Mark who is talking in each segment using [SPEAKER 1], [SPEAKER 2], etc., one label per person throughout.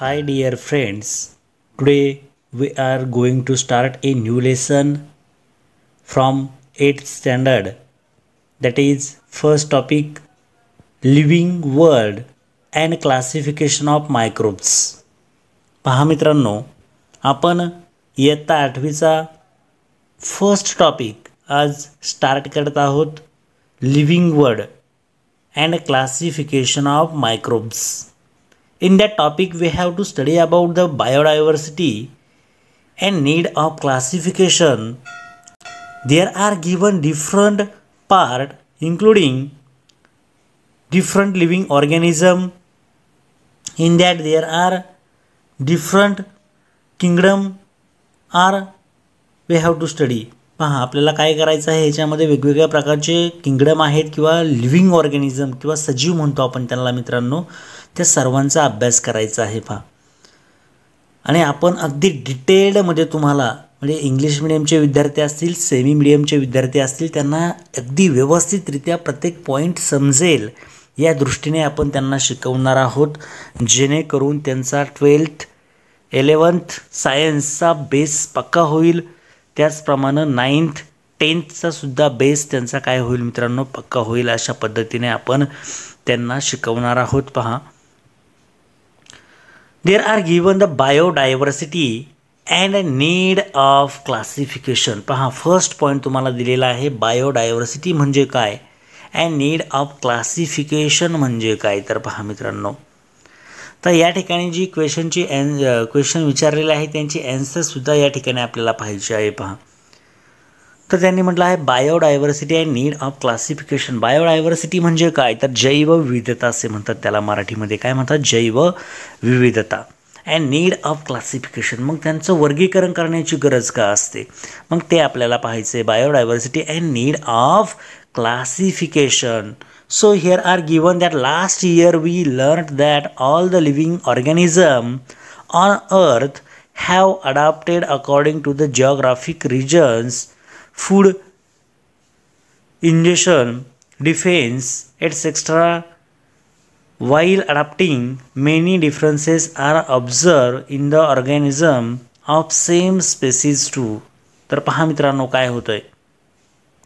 [SPEAKER 1] Hi dear friends, today we are going to start a new lesson from 8th standard, that is first topic, living world and classification of microbes. पहा मित्रांनो, आपण इयत्ता 8वीचा first topic आज start करत आहोत, living world and classification of microbes. In that topic we have to study about the biodiversity and need of classification. There are given different part including different living organism. In that there are different kingdom are we have to study. पहा आपल्याला काय करायचं आहे, याच्यामध्ये वेगवेगळ्या प्रकारचे kingdom आहेत किंवा लिव्हिंग ऑर्गॅनिझम किंवा सजीव म्हणतो आपण त्यांना मित्रांनो, त्या सर्वांचा अभ्यास करायचा आहे. पहा आणि आपण अगदी डिटेल्डमध्ये तुम्हाला म्हणजे इंग्लिश मिडियमचे विद्यार्थी असतील, सेमी मिडियमचे विद्यार्थी असतील, त्यांना अगदी व्यवस्थितरित्या प्रत्येक पॉईंट समजेल या दृष्टीने आपण त्यांना शिकवणार आहोत, जेणेकरून त्यांचा 12th 11th सायन्सचा बेस पक्का होईल. त्याचप्रमाणे 9th 10thचा सुद्धा बेस त्यांचा काय होईल मित्रांनो, पक्का होईल. अशा पद्धतीने आपण त्यांना शिकवणार आहोत. पहा, there are given the biodiversity and need of classification. पहा फर्स्ट पॉईंट तुम्हाला दिलेला आहे, बायोडायव्हर्सिटी म्हणजे काय अँड नीड ऑफ क्लासिफिकेशन म्हणजे काय. तर पहा मित्रांनो, तर या ठिकाणी जी क्वेश्चन विचारलेले आहे त्यांची ॲन्सरसुद्धा या ठिकाणी आपल्याला पाहिजे आहे. पहा, तर त्यांनी म्हटलं आहे biodiversity and need of classification. Biodiversity म्हणजे काय, तर जैवविविधता असे म्हणतात त्याला, मराठीमध्ये काय म्हणतात, जैवविविधता. अँड नीड ऑफ क्लासिफिकेशन, मग त्यांचं वर्गीकरण करण्याची गरज का असते, मग ते आपल्याला पाहायचं आहे. Biodiversity and need of classification. So here are given that last year we learned that all the living organisms on earth have adapted according to the geographic regions, food ingestion, defense, etc. While adapting, many differences are observed in the organism of same species too. तर पहा मित्रांनो काय होतंय,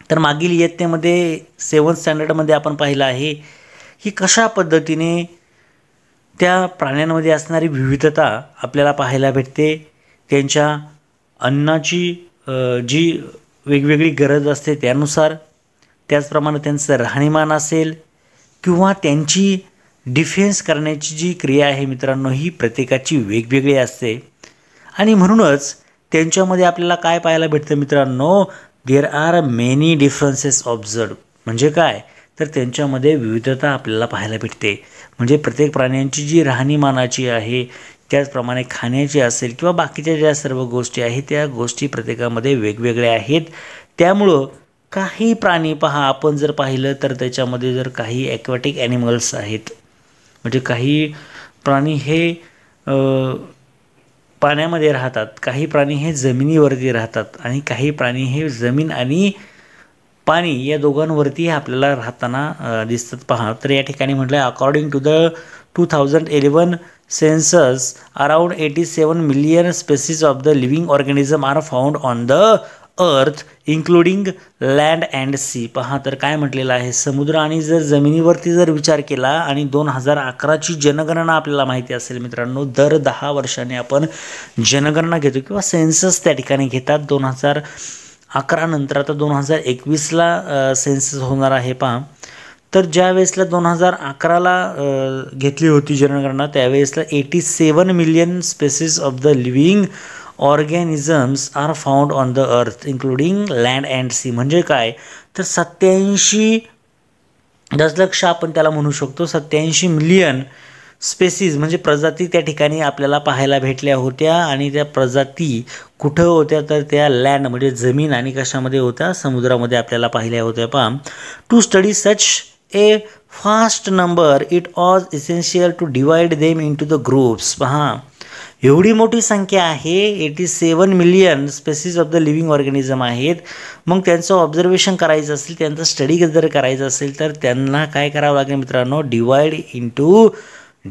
[SPEAKER 1] तर मागील इयत्तेमध्ये 7th स्टँडर्डमध्ये आपण पाहिलं आहे की कशा पद्धतीने त्या प्राण्यांमध्ये असणारी विविधता आपल्याला पाहायला भेटते. त्यांच्या अन्नाची जी वेगवेगळी गरज असते त्यानुसार, त्याचप्रमाणे त्यांचं राहणीमान असेल किंवा त्यांची डिफेन्स करण्याची जी क्रिया आहे मित्रांनो, ही प्रत्येकाची वेगवेगळी असते. आणि म्हणूनच त्यांच्यामध्ये आपल्याला काय पाहायला भेटतं मित्रांनो, there are many differences observe. म्हणजे काय, तर त्यांच्यामध्ये विविधता आपल्याला पाहायला भेटते. म्हणजे प्रत्येक प्राण्यांची जी राहणीमानाची आहे, त्याचप्रमाणे खाण्याची असेल किंवा बाकीच्या ज्या सर्व गोष्टी आहेत त्या गोष्टी प्रत्येकामध्ये वेगवेगळ्या आहेत. त्यामुळं काही प्राणी पहा, आपण जर पाहिलं तर त्याच्यामध्ये जर काही ॲक्वॅटिक ॲनिमल्स आहेत, म्हणजे काही प्राणी हे पाण्यामध्ये राहतात, काही प्राणी हे जमिनीवरती राहतात आणि काही प्राणी हे जमीन आणि पाणी या दोघांवरती आपल्याला राहताना दिसतात. पहा, तर या ठिकाणी म्हटलं आहे according to the 2011 census around 87 million species of the living organism are found on the earth including land and sea. पहा, तर काय म्हटलेलं आहे, समुद्र आणि जर जमिनीवरती जर विचार केला आणि 2011ची जनगणना आपल्याला माहिती असेल मित्रांनो, दर 10 वर्षांनी आपण जनगणना घेतो किंवा सेन्सस त्या ठिकाणी घेतात. 2011 नंतर आता 2021ला सेन्सस होणार आहे. पहा, तर ज्या वेळेसला 2011ला घेतली होती जनगणना, त्यावेळेसला 87 million species of the living organisms are found on the earth including land and sea. म्हणजे काय, तर 87 दशलक्ष आपण त्याला म्हणू शकतो, 87 मिलियन स्पेसीज म्हणजे प्रजाती त्या ठिकाणी आपल्याला पाहायला भेटल्या होत्या. आणि त्या प्रजाती कुठं होत्या, तर त्या लँड म्हणजे जमीन आणि कशामध्ये होत्या, समुद्रामध्ये आपल्याला पाहिल्या होत्या. पहा, to study such a fast number it was essential to divide them into the groups. पहा, एवढी मोठी संख्या आहे, 87 million species of the living organism आहेत. मग त्यांचं ऑब्झर्वेशन करायचं असेल, त्यांचा स्टडी जर करायचं असेल तर त्यांना काय करावं लागेल मित्रांनो, divide into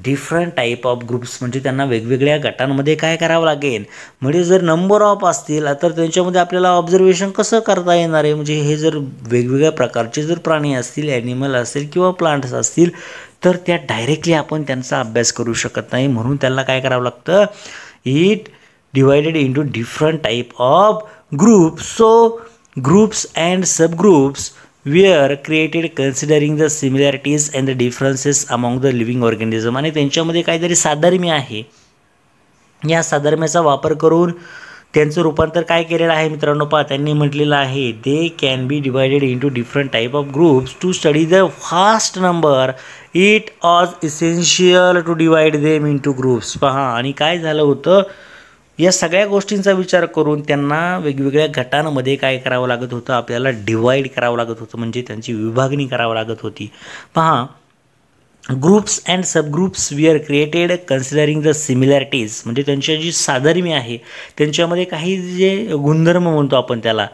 [SPEAKER 1] different type of groups म्हणजे त्यांना वेगवेगळ्या गटांमध्ये काय करावं लागेल. म्हणजे जर नंबर ऑफ असतील तर त्यांच्यामध्ये आपल्याला ऑब्झर्वेशन कसं करता येणार आहे. म्हणजे हे जर वेगवेगळ्या प्रकारचे जर प्राणी असतील, ॲनिमल असेल किंवा प्लांट्स असतील तर त्या डायरेक्टली आपण त्यांचा अभ्यास करू शकत नाही. म्हणून त्यांना काय करावं लागतं, it divided into different type of groups. So groups and subgroups were created considering the similarities and the differences among the living organism. आणि त्यांच्यामध्ये काहीतरी साधर्म्य आहे. या साधर्म्याचा वापर करून त्यांचं रूपांतर काय केलेलं आहे मित्रांनो, पहा त्यांनी म्हटलेलं आहे they can be divided into different type of groups to study the vast number. It was essential to divide them into groups. पहा, आणि काय झालं होतं, या सगळ्या गोष्टींचा विचार करून त्यांना वेगवेगळ्या गटांमध्ये काय करावं लागत होतं, आपल्याला डिवाईड करावं लागत होतं, म्हणजे त्यांची विभागणी करावं लागत होती. पहा, groups and subgroups we are created considering the similarities, म्हणजे त्यांच्या जी साधर्म्य आहे त्यांच्यामध्ये काही जे गुणधर्म म्हणतो आपण त्याला,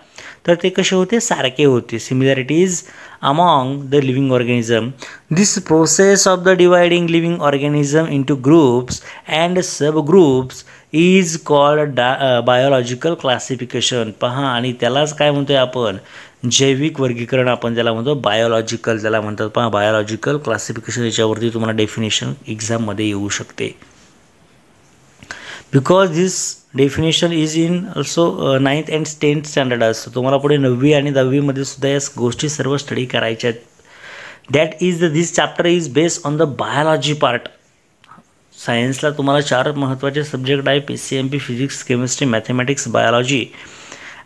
[SPEAKER 1] तर ते कसे होते, सारखे होते. Similarities among the living organism. This process of the dividing living organism into groups and sub groups is called biological classification. पहा, आणि त्यालाच काय म्हणतोय आपण, जैविक वर्गीकरण आपण ज्याला म्हणतो, बायोलॉजिकल ज्याला म्हणतात. पहा, बायोलॉजिकल क्लासिफिकेशन, याच्यावरती तुम्हाला डेफिनेशन एक्झाममध्ये येऊ शकते. Because this definition is in also 9th and 10th standard असतं. तुम्हाला पुढे 9वी आणि 10वीमध्ये सुद्धा या गोष्टी सर्व स्टडी करायच्या आहेत. That is this chapter is based on the biology part. सायन्सला तुम्हाला 4 महत्त्वाचे सब्जेक्ट आहे, PCMP, physics, chemistry, mathematics, biology.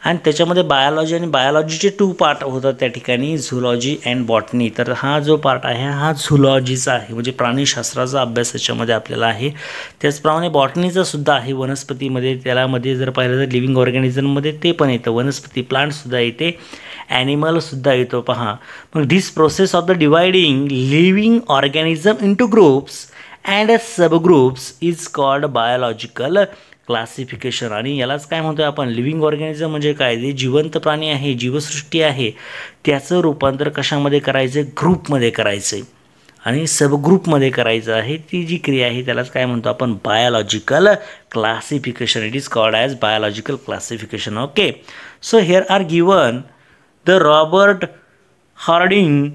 [SPEAKER 1] आणि त्याच्यामध्ये बायोलॉजी आणि बायोलॉजीचे 2 पार्ट होतात त्या ठिकाणी, झुलॉजी अँड बॉटनी. तर हा जो पार्ट आहे हा झुलॉजीचा आहे, म्हणजे प्राणीशास्त्राचा अभ्यास याच्यामध्ये आपल्याला आहे. त्याचप्रमाणे बॉटनीचा सुद्धा आहे, वनस्पतीमध्ये. त्यालामध्ये जर पाहिलं तर लिव्हिंग ऑर्गॅनिझममध्ये ते पण येतं, वनस्पती प्लांटसुद्धा येते, ॲनिमलसुद्धा येतो. पहा, मग this process of the dividing living organism into groups and subgroups is called biological classification. आणि यालाच काय म्हणतो आपण, लिव्हिंग ऑर्गॅनिझम म्हणजे काय, जे जिवंत प्राणी आहे, जीवसृष्टी आहे, त्याचं रूपांतर कशामध्ये करायचं, ग्रुपमध्ये करायचं आहे आणि सबग्रुपमध्ये करायचं आहे. ती जी क्रिया आहे त्यालाच काय म्हणतो आपण, biological classification. It is called as biological classification. Okay, so here are given the Robert Harding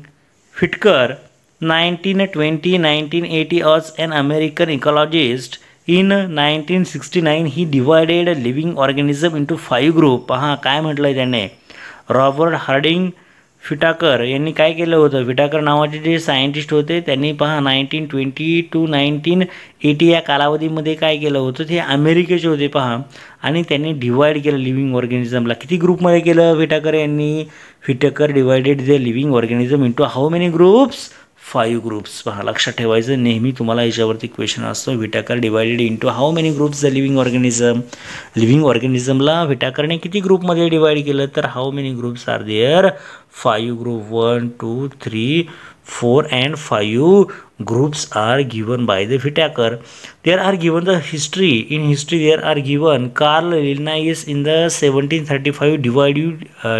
[SPEAKER 1] Whittaker 1920 1980 as an American ecologist. In 1969 he divided living organism into 5 group. पहा काय म्हटलं आहे त्याने, रॉबर्ट हार्डिंग फिटाकर यांनी काय केलं होतं, फिटाकर नावाचे जे सायंटिस्ट होते त्यांनी पहा 1920 to 1980 या कालावधीमध्ये काय केलं होतं, ते अमेरिकेचे होते. पहा, आणि त्यांनी डिवाईड केलं लिव्हिंग ऑर्गॅनिझमला. किती ग्रुपमध्ये केलं फिटाकर यांनी, Whittaker divided the living organism into how many groups, 5 groups. पहा, लक्षात ठेवायचं, नेहमी तुम्हाला याच्यावरती क्वेश्चन असतो, Whittaker divided into how many groups the living organism. Living ऑर्गॅनिझमला विटाकरने किती ग्रुपमध्ये डिवाइड केलं, तर how many groups are there, 5 group, 1 2 3 4 and 5 groups are given by the Whittaker. There are given the history. In history there are given Carl Linnaeus in the 1735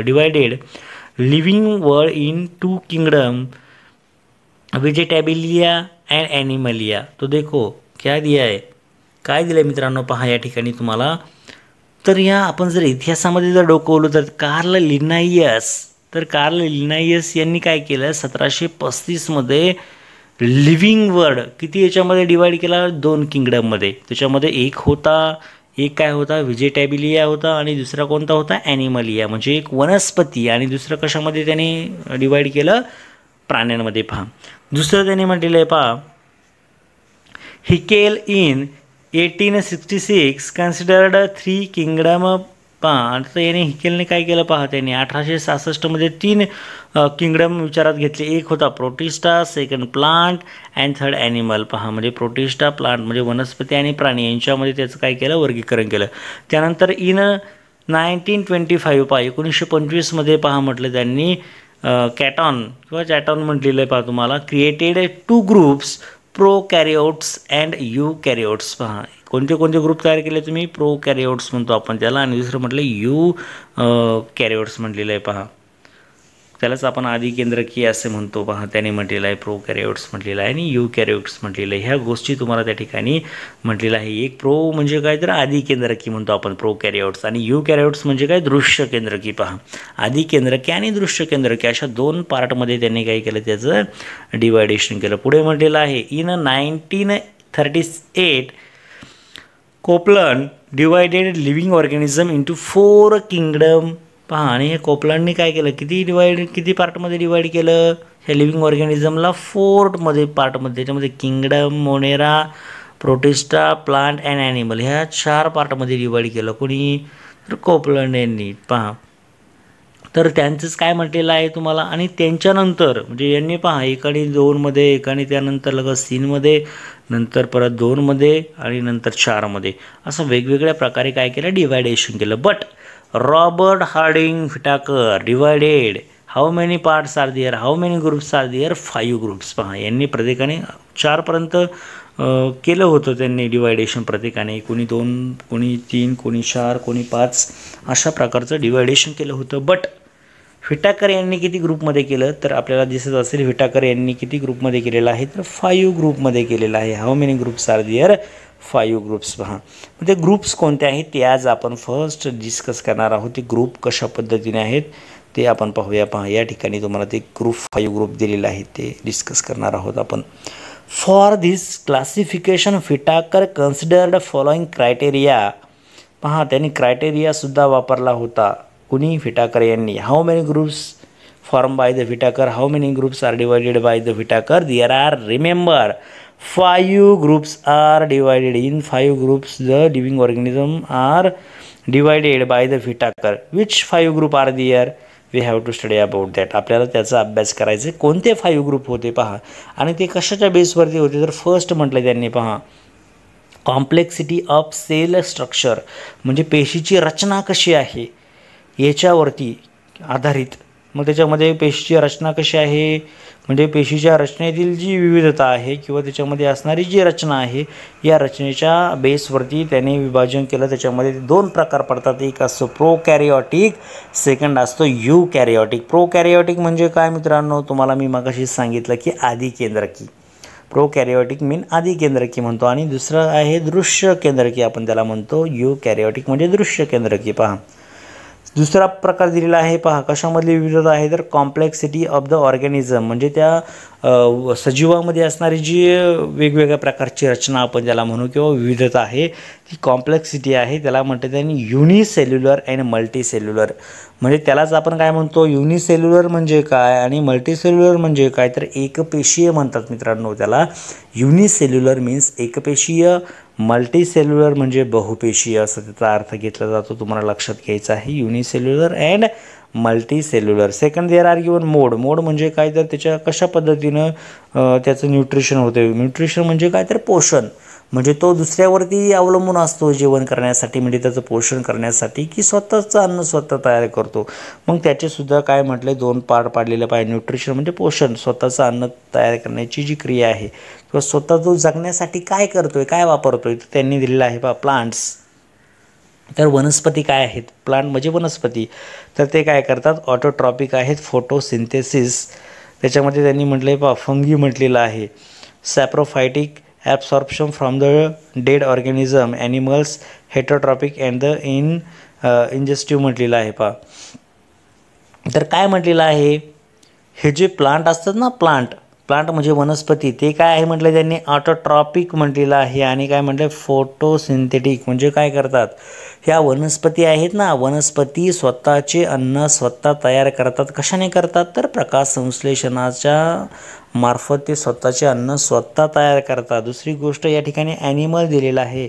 [SPEAKER 1] divided living world in 2 kingdom, Vegetabilia and Animalia. तो देखो क्या दिया आहे, काय दिलं आहे मित्रांनो, पहा या ठिकाणी तुम्हाला. तर या आपण जर इतिहासामध्ये जर डोकवलं तर कार्ल लिनायस यांनी काय केलं, 1735मध्ये लिव्हिंग वर्ड किती याच्यामध्ये डिवाईड केला, 2 किंगडममध्ये. त्याच्यामध्ये एक काय होता, व्हेजिटेबिलिया होता आणि दुसरा कोणता होता, ॲनिमलिया, म्हणजे एक वनस्पती, आणि दुसरं कशामध्ये त्याने डिवाईड केलं, प्राण्यांमध्ये. पहा, दुसरं त्याने म्हटलेलं आहे, पहा, हिकेल इन 1866 कन्सिडर्ड 3 किंगडम. पहा, आता याने हिकेलने काय केलं, पहा त्याने 1866मध्ये 3 किंगडम विचारात घेतले. एक होता protista, second plant and third animal. पहा, म्हणजे प्रोटिस्टा, प्लांट म्हणजे वनस्पती आणि प्राणी यांच्यामध्ये त्याचं काय केलं, वर्गीकरण केलं. त्यानंतर इन 1925 पहा 1925मध्ये पहा म्हटलं त्यांनी कॅटॉन किंवा चॅटॉन म्हटलेलं आहे, पहा तुम्हाला, क्रिएटेड 2 ग्रुप्स, प्रोकॅरिओट्स अँड यूकॅरिओट्स. पहा, कोणते ग्रुप तयार केले तुम्ही, प्रोकॅरिओट्स म्हणतो आपण त्याला, आणि दुसरं म्हटलं कॅरिओट्स म्हटलेलं आहे. पहा, त्यालाच आपण आदिकेंद्रकीय असे म्हणतो पहा. त्याने म्हटलेलं आहे प्रोकॅरियोट्स म्हटलेलं आहे आणि युकॅरियोट्स म्हटलेलं आहे. ह्या गोष्टी तुम्हाला त्या ठिकाणी म्हटलेलं आहे. एक प्रो म्हणजे काय तर आदिकेंद्रकी म्हणतो आपण प्रोकॅरियोट्स, आणि युकॅरियोट्स म्हणजे काय दृश्य केंद्रकी. पहा, आदिकेंद्रकी आणि दृश्य केंद्रकी अशा दोन पार्टमध्ये त्यांनी काय केलं, त्याचं डिवायडेशन केलं. पुढे म्हटलेलं आहे in 1938 Copeland divided living organism into 4 kingdom. पहा, आणि हे कोपलंडनी काय केलं, किती पार्टमध्ये डिवाइड केलं ह्या लिव्हिंग ऑर्गॅनिझमला, 4 पार्टमध्ये. त्याच्यामध्ये kingdom, Monera, protista, plant and animal ह्या 4 पार्टमध्ये डिवाइड केलं. कोणी, तर कोपलंड यांनी. पहा, तर त्यांचंच काय म्हटलेलं आहे तुम्हाला. आणि त्यांच्यानंतर म्हणजे यांनी पहा एकाने 2मध्ये, एकाने त्यानंतर लगेच 3मध्ये, नंतर परत 2मध्ये आणि नंतर 4मध्ये असं वेगवेगळ्या प्रकारे काय केलं, डिवायडेशन केलं. But Robert Harding Whittaker divided how many parts are there, how many groups are there, 5 groups. पहा, यांनी प्रत्येकाने 4पर्यंत केलं होतं त्यांनी डिवायडेशन प्रत्येकाने. कोणी 2, कोणी 3, कोणी 4, कोणी 5 अशा प्रकारचं डिवायडेशन केलं होतं. बट व्हिटाकर यांनी किती ग्रुपमध्ये केलं, तर आपल्याला दिसत असेल व्हिटाकर यांनी किती ग्रुपमध्ये केलेलं आहे, तर 5 ग्रुपमध्ये केलेलं आहे. How many groups are there, 5 groups. पहा, ते ग्रुप्स कोणते आहेत ते आज आपण फर्स्ट डिस्कस करणार आहोत. ते ग्रुप कशा पद्धतीने आहेत ते आपण पाहूया. पहा, या ठिकाणी तुम्हाला ते 5 ग्रुप दिलेले आहेत ते डिस्कस करणार आहोत आपण. For this classification Whittaker considered following criteria. पहा, त्यांनी क्रायटेरियासुद्धा वापरला होता. कुणी, व्हिटाकर यांनी. How many groups form by the Whittaker, how many groups are divided by the Whittaker, there are, remember, 5 groups are divided. In 5 groups the living organism are divided by the Whittaker. Which 5 group are there, we have to study about that. आपल्याला त्याचा अभ्यास करायचा आहे. कोणते 5 group होते पहा, आणि ते कशाच्या बेसवरती होते, तर फर्स्ट म्हटलं त्यांनी. पहा, कॉम्प्लेक्सिटी ऑफ सेल स्ट्रक्चर म्हणजे पेशीची रचना कशी आहे याच्यावरती आधारित. मग त्याच्यामध्ये पेशीची रचना कशी आहे म्हणजे पेशीच्या रचनेतील जी विविधता आहे किंवा त्याच्यामध्ये असणारी जी रचना आहे, या रचनेच्या बेसवरती त्याने विभाजन केलं. त्याच्यामध्ये 2 प्रकार पडतात. एक असतो प्रोकॅरियोटिक, सेकंड असतो युकॅरियोटिक. प्रोकॅरियोटिक म्हणजे काय मित्रांनो, तुम्हाला मी मगाशी सांगितलं की आदिकेंद्रकी. प्रोकॅरियोटिक मीन आदिकेंद्रकी म्हणतो, आणि दुसरं आहे दृश्य केंद्रकी आपण त्याला म्हणतो. युकॅरियोटिक म्हणजे दृश्य केंद्रकी. पहा, दुसरा प्रकार दिलेला आहे. पहा, कशामधली विविधता आहे, तर कॉम्प्लेक्सिटी ऑफ द ऑर्गॅनिझम म्हणजे त्या सजीवामध्ये असणारी जी वेगवेगळ्या प्रकारची रचना आपण त्याला म्हणू किंवा विविधता आहे, ती कॉम्प्लेक्सिटी आहे. त्याला म्हणते त्यांनी युनिसेल्युलर अँड मल्टीसेल्युलर. म्हणजे त्यालाच आपण काय म्हणतो, युनिसेल्युलर म्हणजे काय आणि मल्टीसेल्युलर म्हणजे काय, तर एकपेशीय म्हणतात मित्रांनो त्याला. युनिसेल्युलर मीन्स एकपेशीय, मल्टीसेल्युलर म्हणजे बहुपेशीय असं त्याचा अर्थ घेतला जातो. तुम्हाला लक्षात घ्यायचं आहे, unicellular and multicellular. Second there are given mode. Mode म्हणजे काय, तर त्याच्या कशा पद्धतीनं त्याचं न्यूट्रिशन होतं. न्यूट्रिशन म्हणजे काय, तर पोषण. म्हणजे तो दुसऱ्यावरती अवलंबून असतो जेवण करण्यासाठी, म्हणजे त्याचं पोषण करण्यासाठी, की स्वतःचं अन्न स्वतः तयार करतो. मग त्याचेसुद्धा काय म्हटलं, 2 पार्ट पाडलेले पाहिजे. न्यूट्रिशन म्हणजे पोषण, स्वतःचं अन्न तयार करण्याची जी क्रिया आहे किंवा स्वतः तो जगण्यासाठी काय करतोय, काय वापरतोय, तर त्यांनी दिलेलं आहे पहा प्लांट्स. तर वनस्पती काय आहेत, प्लांट म्हणजे वनस्पती. तर ते काय करतात, ऑटोट्रॉपिक आहेत, फोटोसिंथेसिस. त्याच्यामध्ये त्यांनी म्हटलं आहे पहा फंगी म्हटलेलं आहे. Saprophytic, absorption from the dead organism, animals, heterotrophic and the ingestive म्हटलेलं आहे पहा. तर काय म्हटलेलं आहे, हे जे प्लांट असतात ना, प्लांट म्हणजे वनस्पती, ते काय आहे म्हटलं त्यांनी, ऑटोट्रॉपिक म्हटलेलं आहे. आणि काय म्हटलं, फोटोसिंथेटिक म्हणजे काय करतात, ह्या वनस्पती आहेत ना, वनस्पती स्वतःचे अन्न स्वतः तयार करतात. कशाने करतात, तर प्रकाश संश्लेषणाच्या मार्फत ते स्वतःचे अन्न स्वतः तयार करतात. दुसरी गोष्ट या ठिकाणी ॲनिमल दिलेला आहे.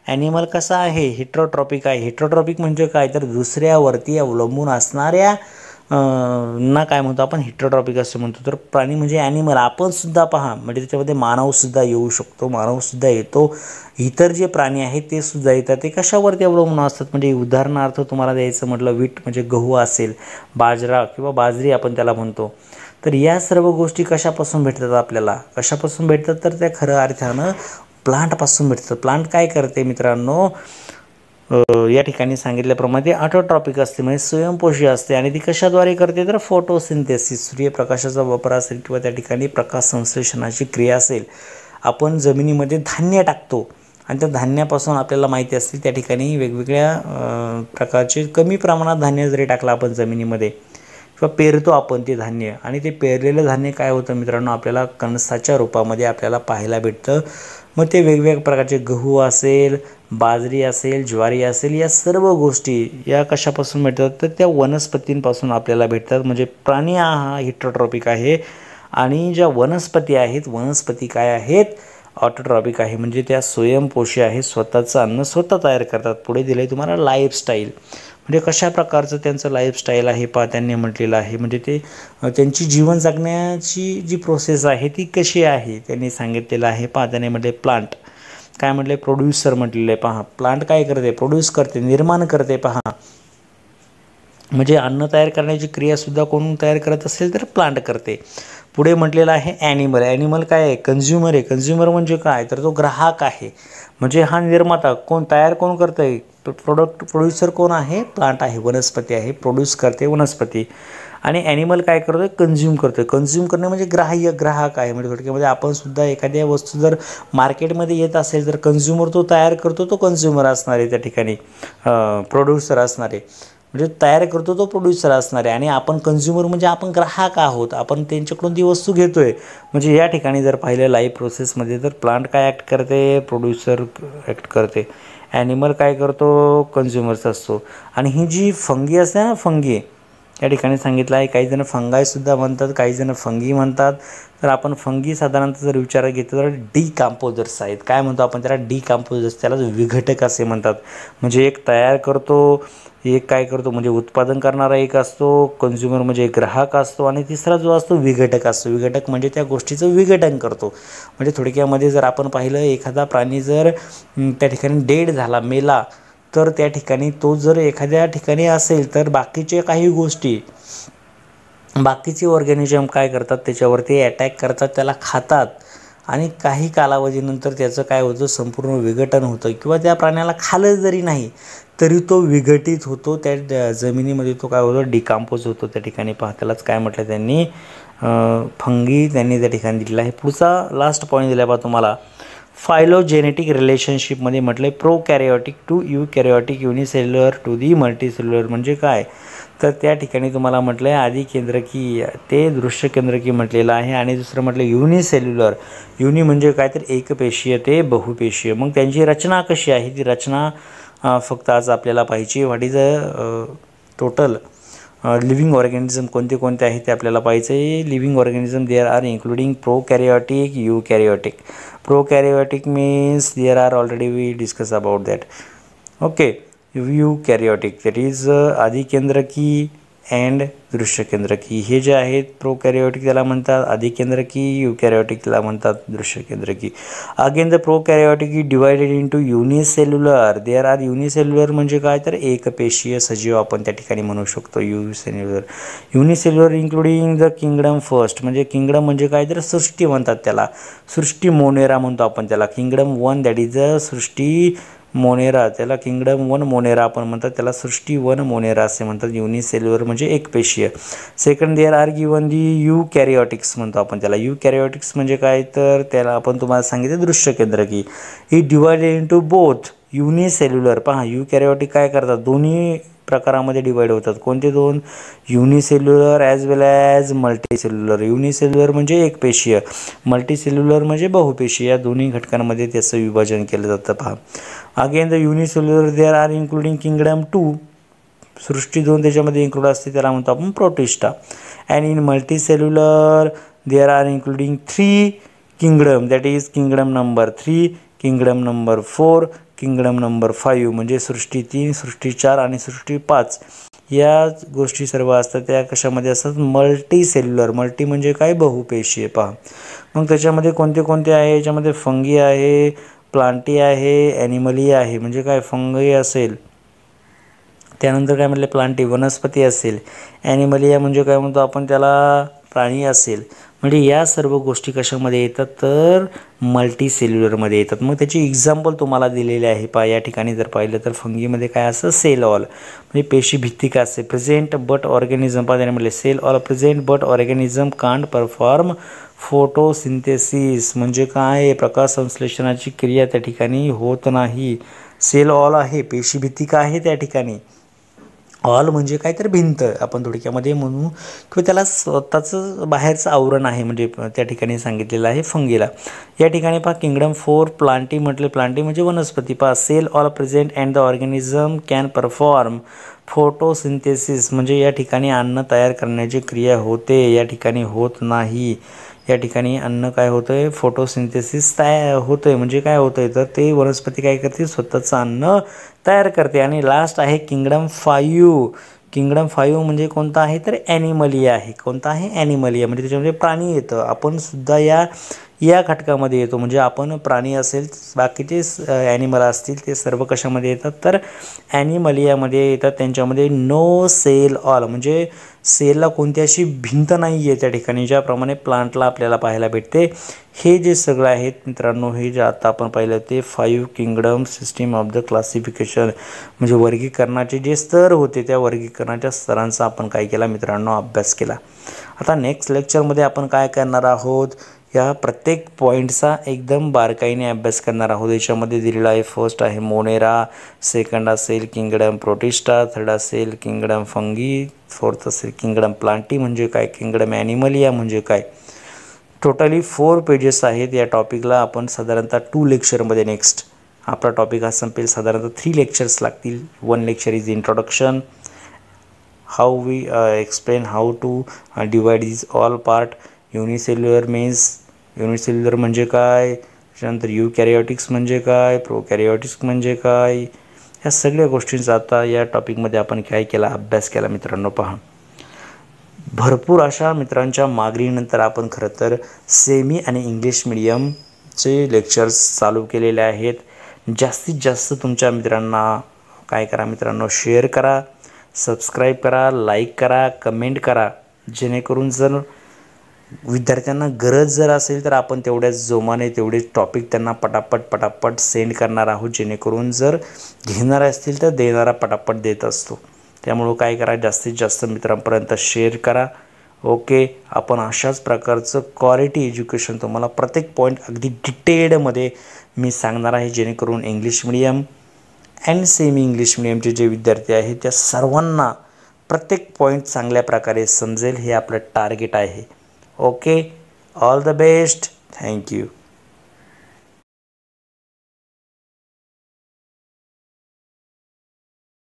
[SPEAKER 1] ॲनिमल कसा आहे, हेटरोट्रॉपिक आहे. हेटरोट्रॉपिक म्हणजे काय, तर दुसऱ्यावरती अवलंबून असणाऱ्या ना काय म्हणतो आपण, हेटरोट्रॉपिक असं म्हणतो. तर प्राणी म्हणजे ॲनिमल. आपण सुद्धा पहा, म्हणजे त्याच्यामध्ये मानवसुद्धा येऊ शकतो, मानवसुद्धा येतो, इतर जे प्राणी आहेत ते सुद्धा येतात. ते कशावरती अवलंबून असतात, म्हणजे उदाहरणार्थ तुम्हाला द्यायचं म्हटलं, वीट म्हणजे गहू असेल, बाजरा किंवा बाजरी आपण त्याला म्हणतो. तर या सर्व गोष्टी कशापासून भेटतात आपल्याला, कशापासून भेटतात, तर त्या खऱ्या अर्थानं प्लांटपासून भेटतात. प्लांट काय करते मित्रांनो, या ठिकाणी सांगितल्याप्रमाणे ते ऑटोट्रॉपिक असते, म्हणजे स्वयंपोषी असते. आणि ती कशाद्वारे करते तर फोटोसिंथेसिस, सूर्यप्रकाशाचा वापर असेल किंवा त्या ठिकाणी प्रकाश संश्लेषणाची क्रिया असेल. आपण जमिनीमध्ये धान्य टाकतो आणि त्या धान्यापासून आपल्याला माहिती असते त्या ठिकाणी वेगवेगळ्या प्रकारचे कमी प्रमाणात धान्य जरी टाकलं आपण जमिनीमध्ये किंवा पेरतो आपण ते धान्य, आणि ते पेरलेलं धान्य काय होतं मित्रांनो, आपल्याला कणसाच्या रूपामध्ये आपल्याला पाहायला भेटतं. मग ते वेगवेगळ्या प्रकारचे गहू असेल, बाजरी असेल, ज्वारी असेल, या सर्व गोष्टी या कशापासून मिळतात तर त्या वनस्पतींपासून आपल्याला भेटतात. म्हणजे प्राणी हा हिटरोट्रॉपिक आहे आणि ज्या वनस्पती आहेत, वनस्पती काय आहेत, ऑटोट्रॉपिक आहे. म्हणजे त्या स्वयंपोषी आहे, स्वतःचं अन्न स्वतः तयार करतात. पुढे दिलं आहे तुम्हाला लाईफस्टाईल, म्हणजे कशा प्रकारचं त्यांचं लाईफस्टाईल आहे पहा त्यांनी म्हटलेलं आहे. म्हणजे ते त्यांची जीवन जगण्याची जी प्रोसेस आहे ती कशी आहे त्यांनी सांगितलेलं आहे. पहा त्याने म्हटले प्लांट काय म्हटले, प्रोड्युसर म्हटलेलं आहे. पहा प्लांट काय करते, प्रोड्यूस करते, निर्माण करते. पहा म्हणजे अन्न तयार करण्याची क्रियासुद्धा कोण तयार करत असेल तर प्लांट करते. पुढे म्हटलेलं आहे ॲनिमल. ॲनिमल काय आहे, कन्झ्युमर आहे. कन्झ्युमर म्हणजे काय तर तो ग्राहक आहे. म्हणजे हा निर्माता कोण, तयार कोण करतं आहे, प्रोड्युसर कोण आहे, प्लांट आहे, वनस्पती आहे, प्रोड्यूस करते वनस्पती. आणि ॲनिमल काय करतो, कन्झ्युम करतो. कन्झ्युम करणे म्हणजे ग्राहक आहे. म्हणजे थोडक्यामध्ये आपण सुद्धा एखाद्या वस्तू जर मार्केटमध्ये येत असेल तर कन्झ्युमर तो तयार करतो, तो कन्झ्युमर असणार आहे. त्या ठिकाणी प्रोड्युसर असणार आहे. म्हणजे तयार करतो तो प्रोड्युसर असणार आहे आणि आपण कन्झ्युमर म्हणजे आपण ग्राहक आहोत, आपण त्यांच्याकडून ती वस्तू घेतो आहे. म्हणजे या ठिकाणी जर पाहिलं लाईफ प्रोसेसमध्ये तर प्लांट काय ॲक्ट करते, प्रोड्युसर ॲक्ट करते. ॲनिमल काय करतो, कन्झ्युमर्स असतो. आणि ही जी फंगी असते ना, फंगी या ठिकाणी सांगितलं आहे. काही जण फंगायसुद्धा म्हणतात, काही जण फंगी म्हणतात. तर आपण फंगी साधारणतः जर विचारात घेतलं तर डिकम्पोजर्स आहेत. काय म्हणतो आपण त्याला, डिकम्पोजर्स, त्याला विघटक असे म्हणतात. म्हणजे एक तयार करतो, एक काय करतो म्हणजे उत्पादन करणारा एक असतो, कन्झ्युमर म्हणजे एक ग्राहक असतो, आणि तिसरा जो असतो विघटक असतो. विघटक म्हणजे त्या गोष्टीचं विघटन करतो. म्हणजे थोडक्यामध्ये जर आपण पाहिलं एखादा प्राणी जर त्या ठिकाणी डेड झाला, मेला, तर त्या ठिकाणी तो जर एखाद्या ठिकाणी असेल तर बाकीचे काही गोष्टी, बाकीचे ऑर्गॅनिझम काय करतात, त्याच्यावरती अटॅक करतात, त्याला खातात. आणि काही कालावधीनंतर त्याचं काय होतं, संपूर्ण विघटन होतं. किंवा त्या प्राण्याला खाल्लं जरी नाही तरी तो विघटित होतो, त्या जमिनीमध्ये तो काय होतो, डिकम्पोज होतो. त्या ठिकाणी पहा त्यालाच काय म्हटलं त्यांनी, फंगी त्यांनी त्या ठिकाणी दिलेला आहे. पुढचा लास्ट पॉईंट दिला पहा तुम्हाला, फायलोजेनेटिक रिलेशनशिपमध्ये म्हटलं आहे prokaryotic to eukaryotic, unicellular to the multicellular. म्हणजे काय तर त्या ठिकाणी तुम्हाला म्हटलं आहे आदिकेंद्रकी ते दृश्यकेंद्रकी म्हटलेलं आहे. आणि दुसरं म्हटलं युनिसेल्युलर. युनि म्हणजे काय तर एकपेशीय ते बहुपेशीय. मग त्यांची रचना कशी आहे, ती रचना फक्त आज आपल्याला पाहिजे. What is a total living organism कोणते कोणते आहेत ते आपल्याला पाहिजे आहे. Living organism there are including prokaryotic, eukaryotic. Prokaryotic means there are already we discuss about that. Okay, eukaryotic that is आदिकेंद्रकी अँड दृश्यकेंद्रकी. हे जे आहेत प्रोकॅरिओटिक त्याला म्हणतात आदिकेंद्रकी, युकॅरिओटिक त्याला म्हणतात दृश्यकेंद्रकी. Again the prokaryotic is divided into unicellular. There are unicellular म्हणजे काय तर एकपेशीय सजीव आपण त्या ठिकाणी म्हणू शकतो unicellular. Unicellular including the kingdom first. म्हणजे किंगडम म्हणजे काय तर सृष्टी म्हणतात त्याला, सृष्टी मोनेरा म्हणतो आपण त्याला. Kingdom one that is a सृष्टी मोनेरा, त्याला किंगडम वन मोनेरा आपण म्हणतात, त्याला सृष्टी वन मोनेरा असे म्हणतात. युनिसेल्युलर म्हणजे एकपेशीय. Second there are given the युकॅरिओटिक्स म्हणतो आपण त्याला. युकॅरिओटिक्स म्हणजे काय तर त्याला आपण तुम्हाला सांगितलं दृश्यकेंद्रकी. ही डिवायडेड इंटू बोथ युनिसेल्युलर. पहा युकॅरिओटिक काय करतात, दोन्ही प्रकारामध्ये डिवाइड होतात. कोणते दोन, युनिसेल्युलर ॲज वेल ॲज मल्टीसेल्युलर. युनिसेल्युलर म्हणजे एकपेशीय, मल्टीसेल्युलर म्हणजे बहुपेशीय. या दोन्ही घटकांमध्ये त्याचं विभाजन केलं जातं. पहा again the unicellular there are including kingdom two. सृष्टी दोन त्याच्यामध्ये इन्क्लूड असते, त्याला म्हणतो आपण Protista. And in multicellular there are including 3 kingdom, that is kingdom number 3, kingdom number 4, kingdom number 5. म्हणजे सृष्टी 3, सृष्टी 4 आणि सृष्टी 5 या गोष्टी सर्व असतात त्या कशामध्ये असतात, मल्टीसेल्युलर. मल्टी म्हणजे काय, बहुपेशीय. पहा मग त्याच्यामध्ये कोणते कोणते आहे, याच्यामध्ये फंगी आहे, प्लांटी आहे, ॲनिमली आहे. म्हणजे काय, फंगी असेल, त्यानंतर काय म्हटलं प्लांटी वनस्पती असेल, ॲनिमलिया म्हणजे काय म्हणतो आपण त्याला, प्राणी असेल. म्हणजे या सर्व गोष्टी कशामध्ये येतात तर मल्टी सेल्युलरमध्ये येतात. मग त्याची एक्झाम्पल तुम्हाला दिलेले आहे पहा या ठिकाणी. जर पाहिलं तर फंगीमध्ये काय असं सेल ऑल म्हणजे पेशी भित्ती काय असते प्रेझेंट बट ऑर्गॅनिझम पहा त्याने म्हटले cell wall present but organism can't perform photosynthesis म्हणजे काय प्रकाश संश्लेषणाची क्रिया त्या ठिकाणी होत नाही. सेल ऑल आहे पेशी भित्ती काय आहे त्या ठिकाणी. ऑल म्हणजे काय तर भिंत आपण थोडक्यामध्ये म्हणू किंवा त्याला स्वतःचं बाहेरचं आवरण आहे म्हणजे त्या ठिकाणी सांगितलेलं आहे फंगीला. या ठिकाणी पहा किंगडम 4 प्लांटी म्हटले प्लांटी म्हणजे वनस्पती पहा cell wall present and the organism can perform photosynthesis म्हणजे या ठिकाणी अन्न तयार करण्याची क्रिया होते या ठिकाणी होत नाही. या ठिकाणी अन्न काय होतं आहे फोटोसिंथेसिस तयार होतं आहे म्हणजे काय होतं आहे तर ते वनस्पती काय करते स्वतःचं अन्न तयार करते. आणि लास्ट आहे किंगडम 5. किंगडम 5 म्हणजे कोणता आहे तर ॲनिमलिया आहे. कोणता आहे ॲनिमलिया म्हणजे त्याच्यामध्ये प्राणी येतं. आपण सुद्धा या घटकामध्ये येतो म्हणजे आपण प्राणी असेल बाकीचे ॲनिमल असतील ते सर्व कशामध्ये येतात तर ॲनिमलियामध्ये येतात. त्यांच्यामध्ये नो सेल ऑल म्हणजे सेलला कोणती अशी भिंत नाही आहे त्या ठिकाणी ज्याप्रमाणे प्लांटला आपल्याला पाहायला भेटते. हे जे सगळं आहेत मित्रांनो हे जे आता आपण पाहिलं ते 5 kingdom system of the classification म्हणजे वर्गीकरणाचे जे स्तर होते त्या वर्गीकरणाच्या स्तरांचा आपण काय केला मित्रांनो अभ्यास केला. आता नेक्स्ट लेक्चरमध्ये आपण काय करणार आहोत या प्रत्येक पॉईंटचा एकदम बारकाईने अभ्यास करणार आहोत. याच्यामध्ये दिलेला आहे फर्स्ट आहे मोनेरा, सेकंड असेल किंगडम प्रोटिस्टा, थर्ड असेल किंगडम फंगी, फोर्थ असेल किंगडम प्लांटी म्हणजे काय किंगडम ॲनिमलिया म्हणजे काय. टोटली 4 पेजेस आहेत या टॉपिकला. आपण साधारणतः 2 लेक्चरमध्ये नेक्स्ट आपला टॉपिक हा संपेल. साधारणतः 3 लेक्चर्स लागतील. 1 lecture is introduction how we explain how to divide this all part. Unicellular means unicellular म्हणजे काय, त्याच्यानंतर युकॅरियोटिक्स म्हणजे काय, प्रोकॅरियोटिक्स म्हणजे काय, या सगळ्या गोष्टींचा आता या टॉपिकमध्ये आपण काय केला अभ्यास केला मित्रांनो. पहा भरपूर अशा मित्रांच्या मागणीनंतर आपण खरं तर सेमी आणि इंग्लिश मिडियमचे लेक्चर्स चालू केलेले आहेत. जास्तीत जास्त तुमच्या मित्रांना काय करा मित्रांनो शेअर करा, सबस्क्राईब करा, लाईक करा, कमेंट करा जेणेकरून जर विद्यार्थ्यांना गरज जर असेल तर आपण तेवढ्याच जोमाने तेवढे टॉपिक त्यांना पटापट सेंड करणार आहोत जेणेकरून जर घेणारे असतील तर देणारा पटापट देत असतो. त्यामुळं काय करा जास्तीत जास्त मित्रांपर्यंत शेअर करा. ओके आपण अशाच प्रकारचं क्वालिटी एज्युकेशन तुम्हाला प्रत्येक पॉईंट अगदी डिटेल्डमध्ये मी सांगणार आहे जेणेकरून English medium and semi English मिडियमचे जे विद्यार्थी आहेत त्या सर्वांना प्रत्येक पॉईंट चांगल्या प्रकारे समजेल हे आपलं टार्गेट आहे. Okay all the best thank you.